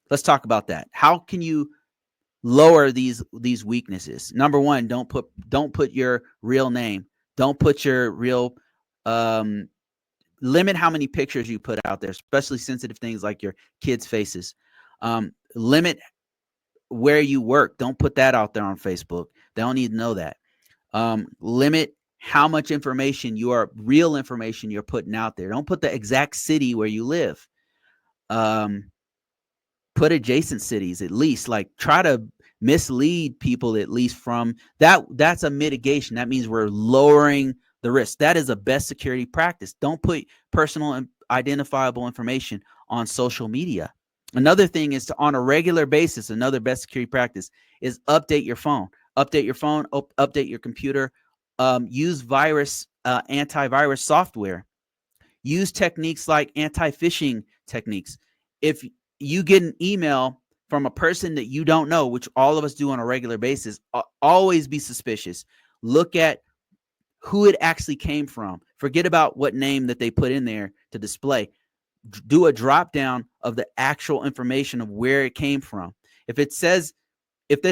Let's talk about that. How can you lower these weaknesses? Number one, don't put your real name. Don't put your real um limit how many pictures you put out there, especially sensitive things like your kids' faces. Limit where you work. Don't put that out there on Facebook. They don't need to know that. Limit how much information, your real information, you're putting out there. Don't put the exact city where you live. Um, Put adjacent cities at least. Like, try to mislead people at least from that. That's a mitigation. That means we're lowering the risk. That is a best security practice. Don't put personal and identifiable information on social media. Another thing is to, on a regular basis, another best security practice is update your phone. Update your phone, update your computer. Use antivirus software. Use techniques like anti-phishing techniques. If you get an email from a person that you don't know, which all of us do on a regular basis, always be suspicious. Look at who it actually came from. Forget about what name that they put in there to display. Do a drop down of the actual information of where it came from. If they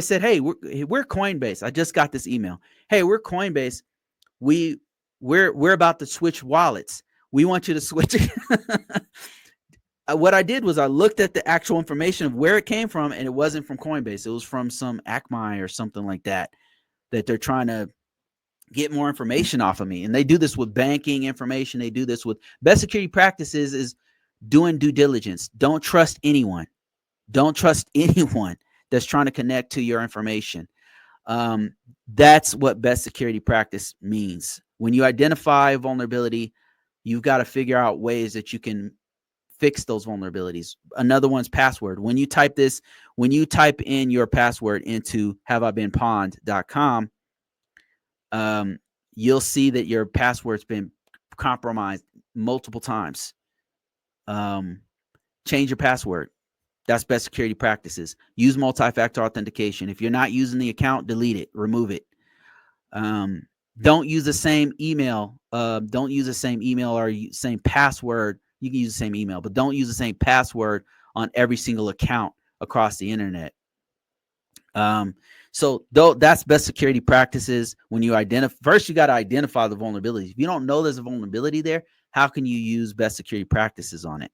said, hey, we're Coinbase. I just got this email. Hey, we're Coinbase. We're about to switch wallets. We want you to switch. What I did was I looked at the actual information of where it came from, and it wasn't from Coinbase. It was from some Akamai or something like that they're trying to get more information off of me. And they do this with banking information. They do this with best security practices is doing due diligence. Don't trust anyone. Don't trust anyone that's trying to connect to your information. That's what best security practice means. When you identify a vulnerability, you've got to figure out ways that you can fix those vulnerabilities. Another one's password. When you type in your password into haveibeenpawned.com, you'll see that your password's been compromised multiple times. Change your password. That's best security practices. Use multi-factor authentication. If you're not using the account, delete it, remove it. Don't use the same email. Don't use the same email or same password. You can use the same email, but don't use the same password on every single account across the internet. So that's best security practices. When you first you got to identify the vulnerabilities. If you don't know there's a vulnerability there, how can you use best security practices on it?